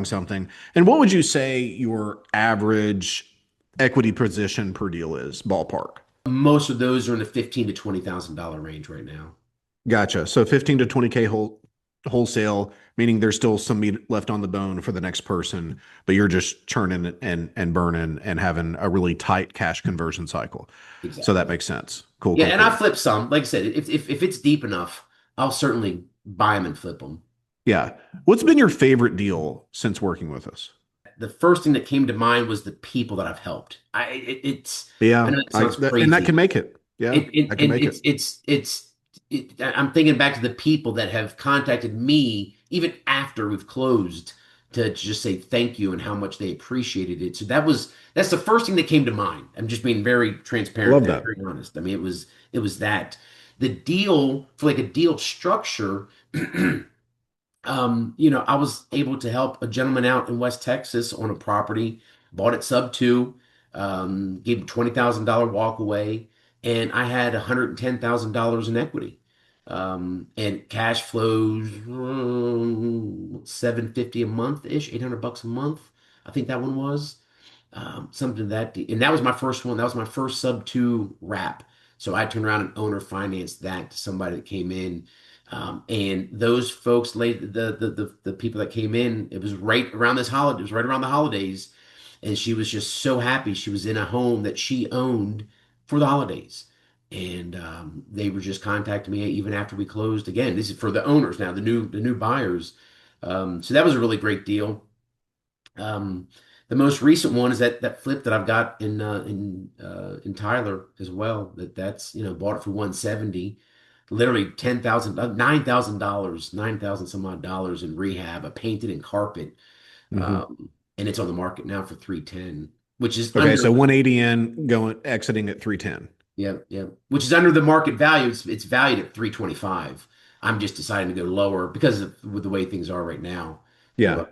something. And what would you say your average equity position per deal is, ballpark? Most of those are in the 15 to $20,000 range right now. Gotcha. So 15 to 20K hold. wholesale, meaning there's still some meat left on the bone for the next person, but you're just churning and burning and having a really tight cash conversion cycle. So that Exactly. makes sense. Cool, Yeah, cool, and I cool. flip some. Like I said, if it's deep enough, I'll certainly buy them and flip them. Yeah. What's been your favorite deal since working with us? The first thing that came to mind was the people that I've helped. I Yeah, know that sounds and that can crazy. make it. Yeah, that can And make it. I'm thinking back to the people that have contacted me even after we've closed to just say thank you and how much they appreciated it. So that's the first thing that came to mind. I'm just being very transparent Love there, that. very honest. I mean, it was that the deal for like a deal structure. I was able to help a gentleman out in West Texas on a property, bought it sub two, gave him $20,000 walk away, and I had $110,000 in equity. And cash flows 750 a month ish, 800 bucks a month. I think that one was something that, and that was my first one. That was my first sub two wrap. So I turned around and owner financed that to somebody that came in. And those folks, the people that came in, it was right around this holiday, it was right around the holidays. And she was just so happy. She was in a home that she owned for the holidays. And they were just contacting me even after we closed again. This is for the owners now, the new buyers. So that was a really great deal. Um, the most recent one is that flip that I've got in Tyler as well. That's bought it for 170, literally 10,000, $9,000, 9,000 some odd dollars in rehab, a painted and carpet, Hmm. and it's on the market now for 310, which is Okay, under so 180 in, going exiting at 310. which is under the market value. It's valued at 325. I'm just deciding to go lower because of with the way things are right now. So Yeah,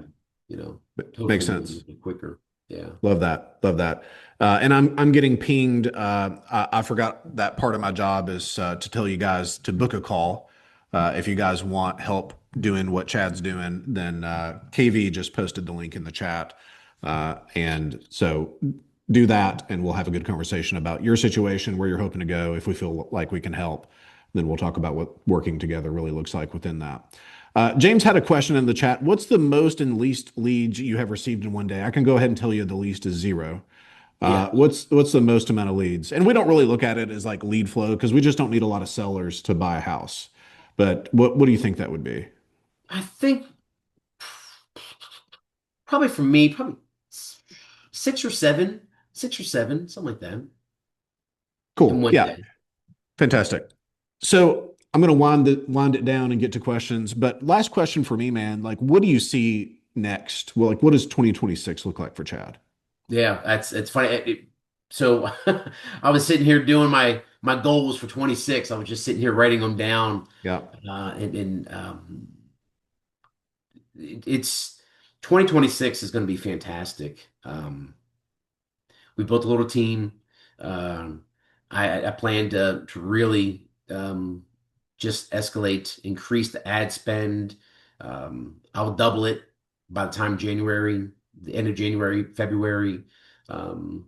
you know, makes hopefully move a sense. little bit quicker. Yeah. Love that. Love that. And I'm getting pinged. I forgot that part of my job is to tell you guys to book a call. If you guys want help doing what Chad's doing, then KV just posted the link in the chat. And so do that, and we'll have a good conversation about your situation, where you're hoping to go. If we feel like we can help, then we'll talk about what working together really looks like within that. James had a question in the chat. What's the most and least leads you have received in one day? I can go ahead and tell you the least is zero. Yeah. What's the most amount of leads? And we don't really look at it as like lead flow because we just don't need a lot of sellers to buy a house. But what do you think that would be? I think probably for me, probably six or seven, something like that in Cool. one Yeah. day. Fantastic. So I'm going to wind it down and get to questions. But last question for me, man. Like, what do you see next? Well, like, what does 2026 look like for Chad? Yeah, that's it's funny. So I was sitting here doing my goals for 26. I was just sitting here writing them down, Yeah. and it's 2026 is going to be fantastic. We built a little team. Um, I plan to really just escalate, increase the ad spend. I'll double it by the time January, the end of January, February. Um,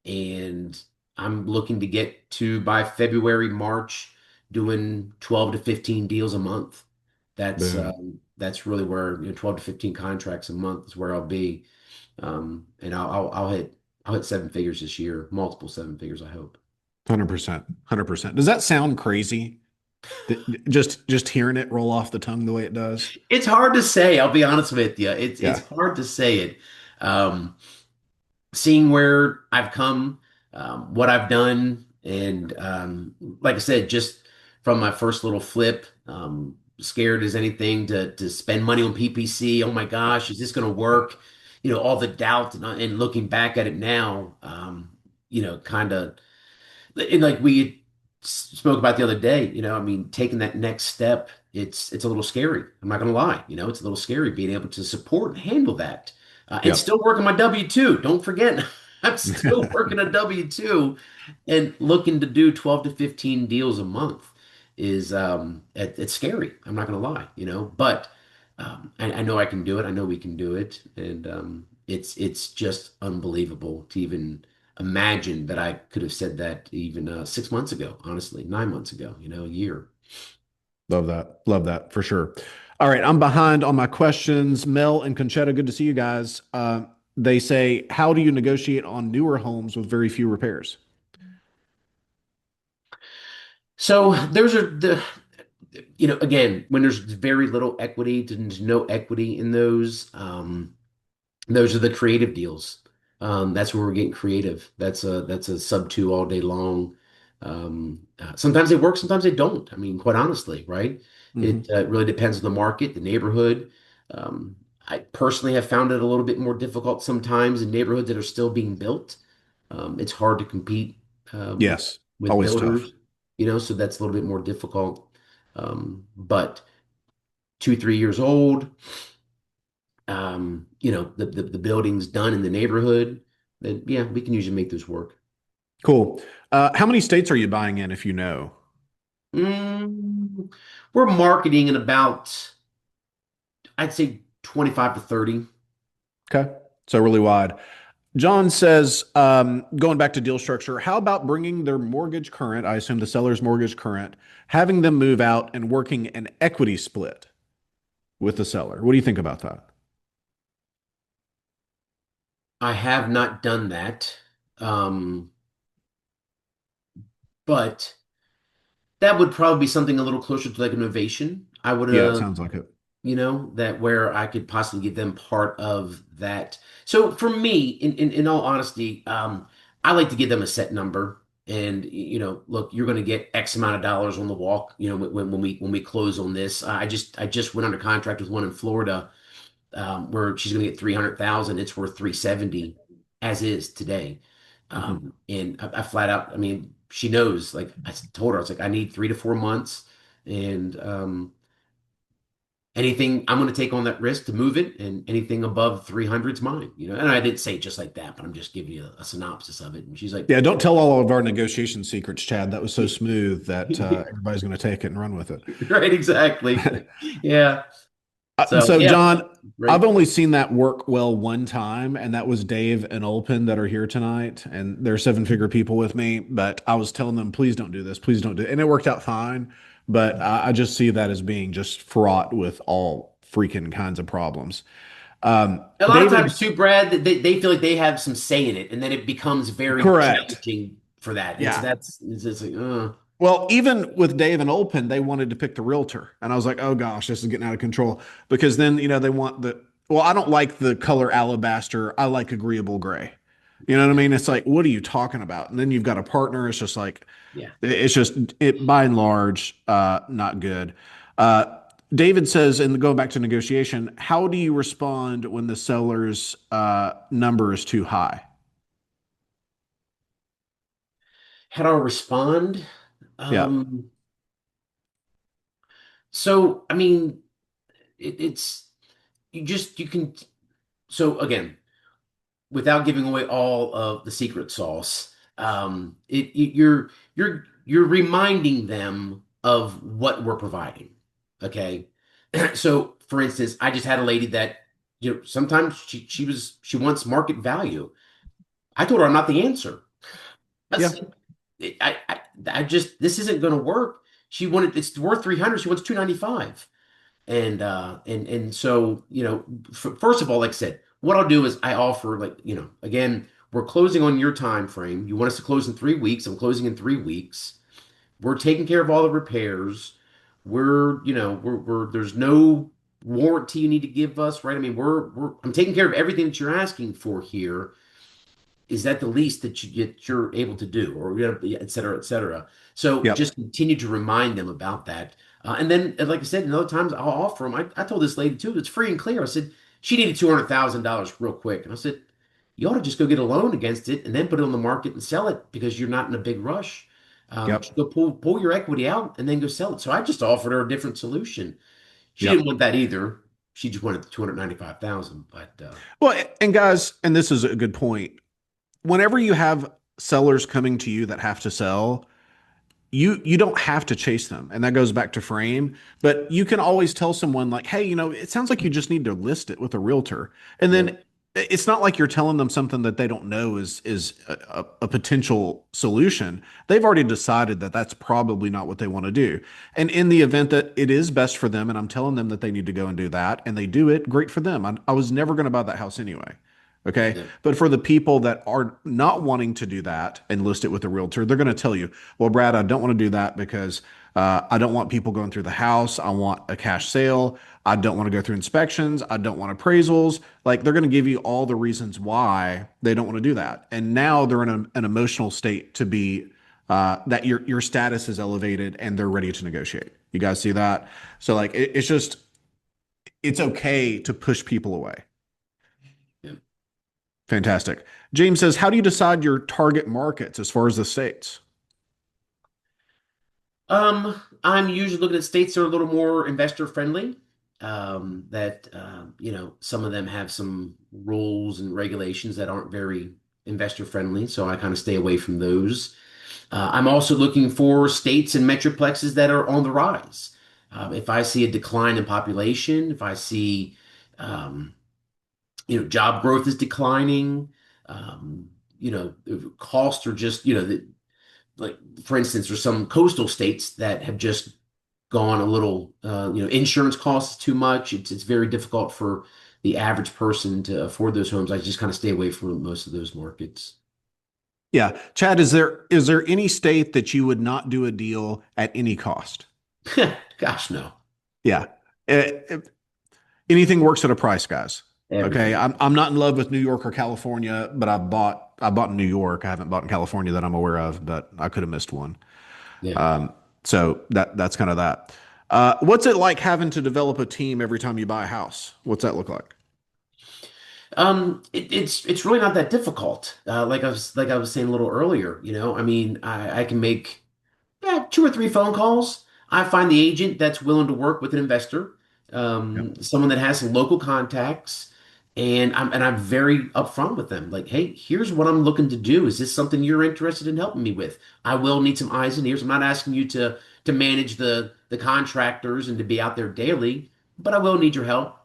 and I'm looking to get to by February, March, doing 12 to 15 deals a month. Boom. That's really where 12 to 15 contracts a month is where I'll be. And I'll hit seven figures this year, multiple seven figures, I hope. 100%. 100%. Does that sound crazy? Just hearing it roll off the tongue the way it does. It's hard to say, I'll be honest with you. It's Yeah. hard to say it. Um, Seeing where I've come, what I've done, and like I said, just from my first little flip, scared as anything to spend money on PPC. Oh my gosh, is this going to work? All the doubt and looking back at it now, kind of. And like we spoke about the other day, I mean, taking that next step, it's a little scary. I'm not gonna lie, it's a little scary being able to support and handle that, and Yep. still working my W-2. Don't forget, I'm still working a W-2, and looking to do 12 to 15 deals a month is it's scary. I'm not gonna lie, but I know I can do it. I know we can do it, and it's just unbelievable to even imagine that I could have said that even 6 months ago, honestly, 9 months ago, a year. Love that. Love that for sure. All right, I'm behind on my questions. Mel and Conchetta, good to see you guys. They say, how do you negotiate on newer homes with very few repairs? So those are the, again, when there's very little equity, there's no equity in those are the creative deals. That's where we're getting creative. That's a sub two all day long. Sometimes they work, sometimes they don't. I mean, quite honestly, right? Hmm. It really depends on the market, the neighborhood. Um, I personally have found it a little bit more difficult sometimes in neighborhoods that are still being built. It's hard to compete um, Yes, with always tough. builders, so that's a little bit more difficult. But 2, 3 years old, the building's done in the neighborhood, then yeah, we can usually make this work. Cool. How many states are you buying in if you know? Mm, we're marketing in about, I'd say 25 to 30. Okay. So really wide. John says, going back to deal structure, how about bringing their mortgage current, I assume the seller's mortgage current, having them move out and working an equity split with the seller? What do you think about that? I have not done that. Um, but that would probably be something a little closer to like innovation. I would Yeah, it sounds like it. that where I could possibly get them part of that. So for me, in all honesty, I like to give them a set number. And look, you're going to get X amount of dollars on the walk. When we close on this, I just went under contract with one in Florida, where she's going to get 300,000. It's worth 370 as is today. Mhm. And I flat out, I mean, she knows. Like I told her, I was like, I need 3 to 4 months, and anything I'm going to take on that risk to move it, and anything above 300 is mine. And I didn't say it just like that, but I'm just giving you a synopsis of it. And she's like, Yeah, don't tell all of our negotiation secrets, Chad. That was so smooth that everybody's going to take it and run with it. right, exactly. Yeah. So So, yeah, John, I've right. only seen that work well one time, and that was Dave and Olpin that are here tonight, and they're seven-figure people with me. But I was telling them, please don't do this, please don't do it, and it worked out fine. But I just see that as being just fraught with all freaking kinds of problems. A lot of David, times too, Brad, they feel like they have some say in it, and then it becomes very correct. challenging for that. It's Yeah. that's it's just like, Well, even with Dave and Olpin, they wanted to pick the realtor. And I was like, oh gosh, this is getting out of control. Because then, they want well, I don't like the color alabaster. I like agreeable gray. You know what I mean? It's like, what are you talking about? And then you've got a partner. It's just like, yeah. it's just, it by and large, not good. Uh, David says, and going back to negotiation, how do you respond when the seller's number is too high? How do I respond? Yeah. Um, so I mean, it's you can. So again, without giving away all of the secret sauce, you're reminding them of what we're providing. Okay, so for instance, I just had a lady that sometimes she wants market value. I told her I'm not the answer. I Yeah. said, I just this isn't going to work. She wanted it's worth 300. She wants 295. And so first of all, like I said, what I'll do is I offer, like, again, we're closing on your time frame. You want us to close in 3 weeks. I'm closing in 3 weeks. We're taking care of all the repairs. We're there's no warranty you need to give us, right? I mean, I'm taking care of everything that you're asking for here. Is that the least that you're able to do, or et cetera, et cetera. So Yep. just continue to remind them about that. And then, like I said, in other times I'll offer them. I told this lady too, it's free and clear. I said she needed $200,000 real quick, and I said you ought to just go get a loan against it and then put it on the market and sell it because you're not in a big rush. Just Yep. go pull your equity out and then go sell it. So I just offered her a different solution. She didn't Yep. want that either. She just wanted the 295,000. But Well, and guys, and this is a good point. Whenever you have sellers coming to you that have to sell, you don't have to chase them. And that goes back to frame, but you can always tell someone like, "Hey, it sounds like you just need to list it with a realtor." And then yep, it's not like you're telling them something that they don't know is a potential solution. They've already decided that that's probably not what they want to do. And in the event that it is best for them, and I'm telling them that they need to go and do that, and they do it, great for them. I was never going to buy that house anyway. Okay. Yeah. But for the people that are not wanting to do that and list it with a realtor, they're going to tell you, well, Brad, I don't want to do that because I don't want people going through the house. I want a cash sale. I don't want to go through inspections. I don't want appraisals. Like they're going to give you all the reasons why they don't want to do that. And now they're in an emotional state to be that your status is elevated and they're ready to negotiate. You guys see that? So like it's just it's okay to push people away. Yeah. Fantastic. James says, how do you decide your target markets as far as the states? I'm usually looking at states that are a little more investor friendly. That some of them have some rules and regulations that aren't very investor friendly, so I kind of stay away from those. I'm also looking for states and metroplexes that are on the rise. If I see a decline in population, if I see um, job growth is declining, if costs are just like for instance, there's some coastal states that have just gone a little, insurance costs too much. It's very difficult for the average person to afford those homes. I just kind of stay away from most of those markets. Yeah. Chad, is there any state that you would not do a deal at any cost? Gosh, no, Yeah. Eh, anything works at a price, guys. Okay. everything. I'm not in love with New York or California, but I bought in New York. I haven't bought in California that I'm aware of, but I could have missed one. Yeah. So that's kind of that. What's it like having to develop a team every time you buy a house? What's that look like? It's really not that difficult. Like I was saying a little earlier, I mean, I can make two or three phone calls. I find the agent that's willing to work with an investor, Yep. someone that has some local contacts, and I'm very upfront with them. Like, hey, here's what I'm looking to do. Is this something you're interested in helping me with? I will need some eyes and ears. I'm not asking you to manage the contractors and to be out there daily, but I will need your help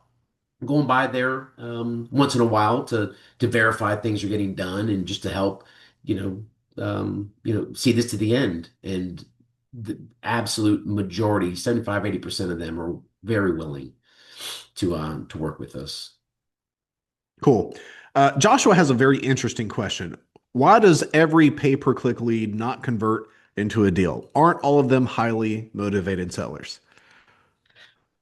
going by there once in a while to verify things are getting done and just to help, see this to the end. And the absolute majority, 75-80% of them are very willing to work with us. Cool. Joshua has a very interesting question. Why does every pay-per-click lead not convert into a deal? Aren't all of them highly motivated sellers?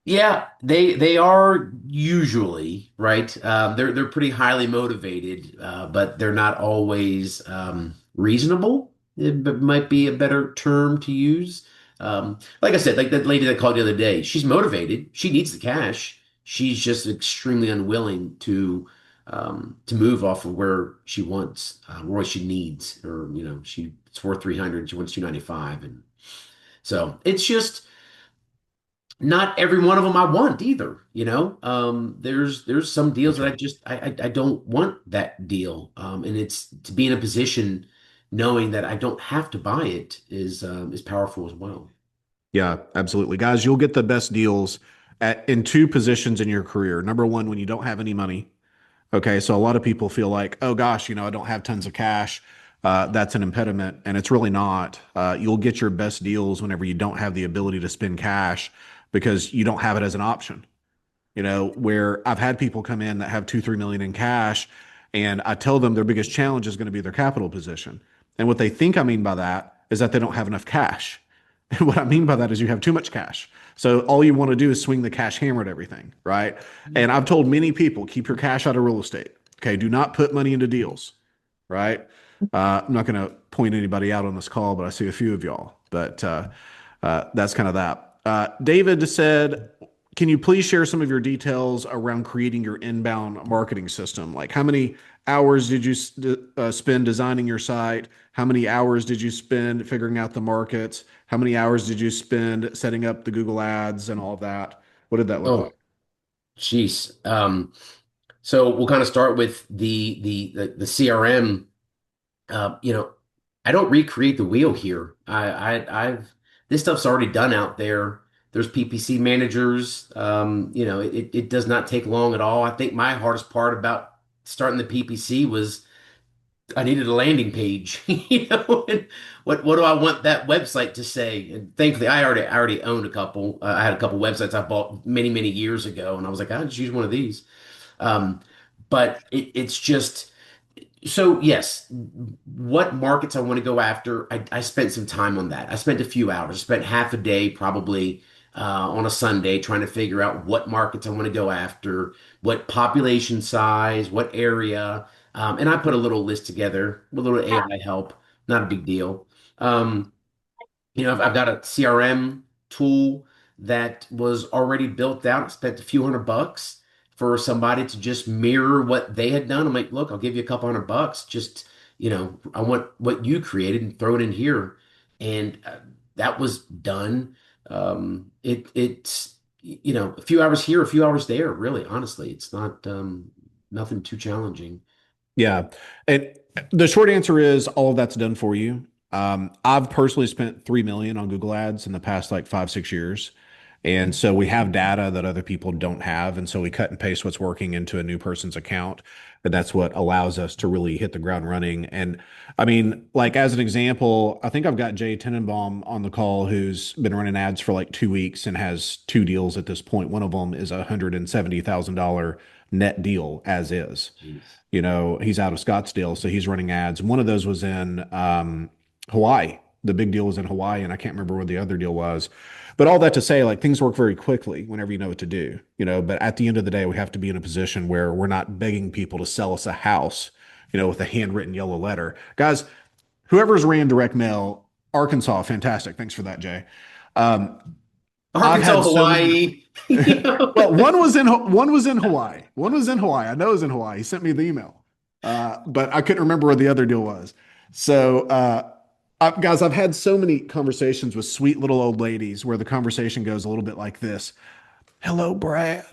Yeah, they are usually right. They're pretty highly motivated, but they're not always reasonable. Might be a better term to use. Like I said, like that lady that called the other day, she's motivated. She needs the cash. She's just extremely unwilling to move off of where she wants, where she needs, or it's worth 300. She wants 295, and so it's just not every one of them I want either, there's some deals that Okay. I don't want that deal. And it's to be in a position knowing that I don't have to buy it is powerful as well. Yeah, absolutely. Guys, you'll get the best deals in two positions in your career. Number one, when you don't have any money. Okay, so a lot of people feel like, oh gosh, I don't have tons of cash. That's an impediment, and it's really not. You'll get your best deals whenever you don't have the ability to spend cash because you don't have it as an option. Where I've had people come in that have 2, 3 million in cash, and I tell them their biggest challenge is going to be their capital position. And what they think I mean by that is that they don't have enough cash. And what I mean by that is you have too much cash. So all you want to do is swing the cash hammer at everything, right? And I've told many people, keep your cash out of real estate. Okay, do not put money into deals, right? I'm not going to point anybody out on this call, but I see a few of y'all. But that's kind of that. David said, can you please share some of your details around creating your inbound marketing system? Like how many hours did you spend designing your site? How many hours did you spend figuring out the markets? How many hours did you spend setting up the Google ads and all of that? What did that look Oh, like? jeez. So we'll kind of start with the CRM. You know, I don't recreate the wheel here. I've this stuff's already done out there. There's PPC managers. It does not take long at all. I think my hardest part about starting the PPC was I needed a landing page, and what do I want that website to say? And thankfully, I already owned a couple. I had a couple websites I bought many years ago, and I was like, I'll just use one of these. Um, but it's just so yes, what markets I want to go after, I spent some time on that. I spent a few hours, I spent half a day probably on a Sunday trying to figure out what markets I want to go after, what population size, what area. And I put a little list together, a little AI help, not a big deal. Um, I've got a CRM tool that was already built out. I spent a few $100 for somebody to just mirror what they had done. I'm like, look, I'll give you a couple $100. Just, I want what you created and throw it in here. And that was done. It's, a few hours here, a few hours there, really, honestly. It's not nothing too challenging. Yeah. And the short answer is all of that's done for you. I've personally spent 3 million on Google Ads in the past like 5, 6 years. And so we have data that other people don't have. And so we cut and paste what's working into a new person's account. And that's what allows us to really hit the ground running. And I mean, like as an example, I think I've got Jay Tenenbaum on the call who's been running ads for like 2 weeks and has two deals at this point. One of them is a $170,000 net deal as is. Jeez. He's out of Scottsdale, so he's running ads. One of those was in Hawaii. The big deal was in Hawaii, and I can't remember what the other deal was. But all that to say, like things work very quickly whenever you know what to do. But at the end of the day, we have to be in a position where we're not begging people to sell us a house, with a handwritten yellow letter. Guys, whoever's ran direct mail, Arkansas, fantastic. Thanks for that, Jay. Um, I've Arkansas, had so many. Hawaii. you know? Well, one was in Hawaii. One was in Hawaii. I know it was in Hawaii. He sent me the email, but I couldn't remember where the other deal was. So, guys, I've had so many conversations with sweet little old ladies where the conversation goes a little bit like this: "Hello, Brad.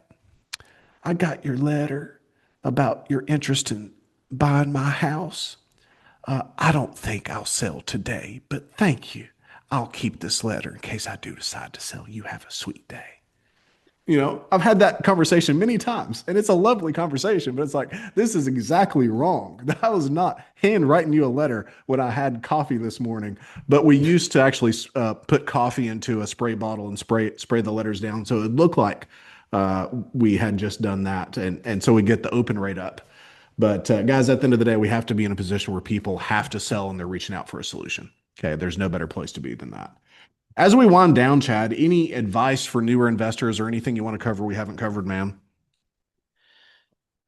I got your letter about your interest in buying my house. I don't think I'll sell today, but thank you. I'll keep this letter in case I do decide to sell. You have a sweet day." I've had that conversation many times and it's a lovely conversation, but it's like, this is exactly wrong. I was not handwriting you a letter when I had coffee this morning, but we used to actually put coffee into a spray bottle and spray the letters down. So it looked like we had just done that. And so we get the open rate up. But guys, at the end of the day, we have to be in a position where people have to sell and they're reaching out for a solution. Okay. There's no better place to be than that. As we wind down, Chad, any advice for newer investors or anything you want to cover we haven't covered, man?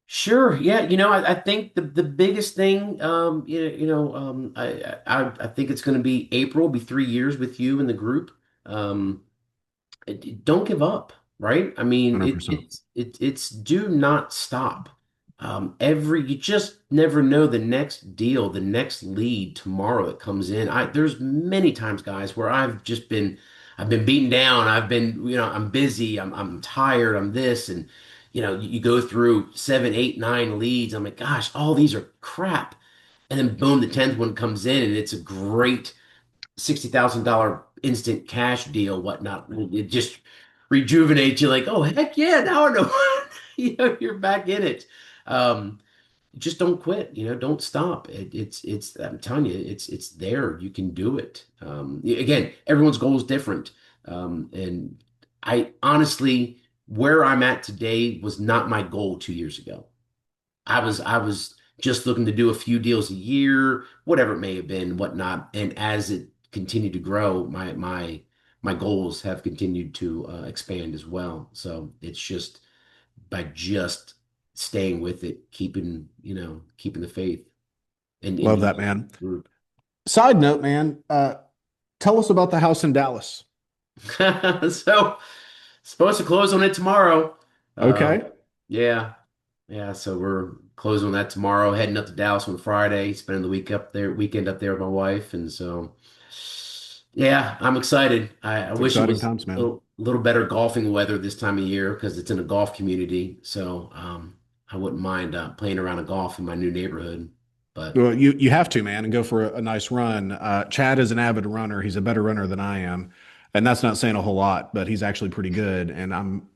Sure. Yeah. I think the biggest thing, I think it's going to be April, be 3 years with you in the group. Um, don't give up, right? I mean, 100%. it's do not stop. You just never know the next deal, the next lead tomorrow that comes in. There's many times, guys, where I've been beaten down. I'm busy. I'm tired. I'm this, and you go through 7, 8, 9 leads. I'm like, gosh, all these are crap. And then boom, the 10th one comes in, and it's a great $60,000 instant cash deal, whatnot. It just rejuvenates you like, oh, heck yeah, now I know you're back in it. Um, just don't quit, don't stop. I'm telling you, it's there. You can do it. Again, everyone's goal is different. And I honestly, where I'm at today was not my goal 2 years ago. I was just looking to do a few deals a year, whatever it may have been, whatnot. And as it continued to grow, my goals have continued to expand as well. So it's just by just staying with it, keeping the faith and Love being that, man. a group. Side note, man, tell us about the house in Dallas. So supposed to close on it tomorrow. Um, Okay. yeah, yeah. So we're closing on that tomorrow. Heading up to Dallas on Friday. Spending the weekend up there with my wife, and so yeah, I'm excited. I It's wish it exciting was times, a man. little better golfing weather this time of year because it's in a golf community. So I wouldn't mind playing around a golf in my new neighborhood. But Well, you have to, man, and go for a nice run. Chad is an avid runner. He's a better runner than I am. And that's not saying a whole lot, but he's actually pretty good. And I'm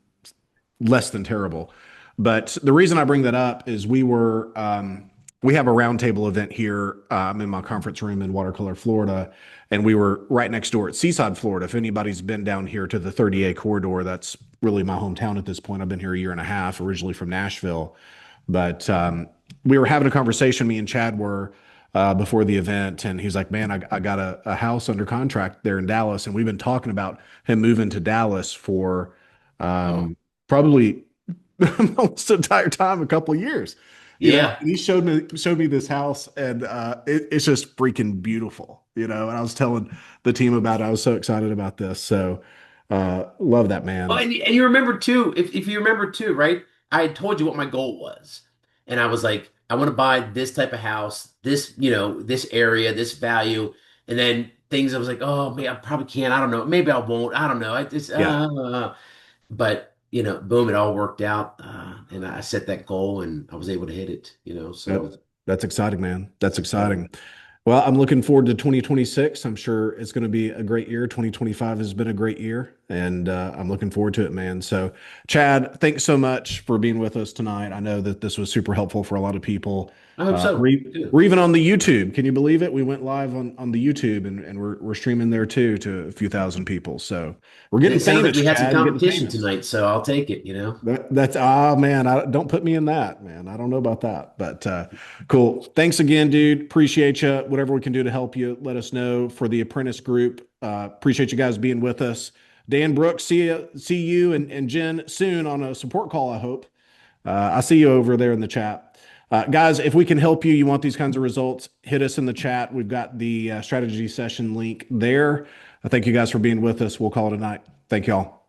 less than terrible. But the reason I bring that up is we have a roundtable event here in my conference room in Watercolor, Florida, and we were right next door at Seaside, Florida. If anybody's been down here to the 30A corridor, that's really my hometown at this point. I've been here a year and a half, originally from Nashville. But we were having a conversation, me and Chad were, before the event, and he's like, "Man, I got a house under contract there in Dallas," and we've been talking about him moving to Dallas for Oh, probably almost the entire time, a couple of years. yeah. And he showed me this house, and it's just freaking beautiful. And I was telling the team about it. I was so excited about this. So love that, Oh, man. and you remember too, if you remember too, right? I had told you what my goal was. And I was like, I want to buy this type of house, this, this area, this value. And then things I was like, oh, maybe I probably can't. I don't know. Maybe I won't. I don't know. Yeah. But boom, it all worked out. And I set that goal and I was able to hit it. Yep. So That's exciting, man. That's yeah. exciting. Well, I'm looking forward to 2026. I'm sure it's going to be a great year. 2025 has been a great year, and I'm looking forward to it, man. So, Chad, thanks so much for being with us tonight. I know that this was super helpful for a lot of people. I hope so. We're even on the YouTube. Can you believe it? We went live on the YouTube, and we're streaming there too to a few thousand people. So we're And getting it sounds like famous, we had some Chad. We're getting competition famous. tonight, so I'll take it. That's man. Don't put me in that, man. I don't know about that, but cool. Thanks again, dude. Appreciate you. Whatever we can do to help you, let us know. For the apprentice group, appreciate you guys being with us. Dan Brooks, see you and Jen soon on a support call. I hope. I see you over there in the chat. Guys, if we can help you, you want these kinds of results, hit us in the chat. We've got the strategy session link there. I thank you guys for being with us. We'll call it a night. Thank you all.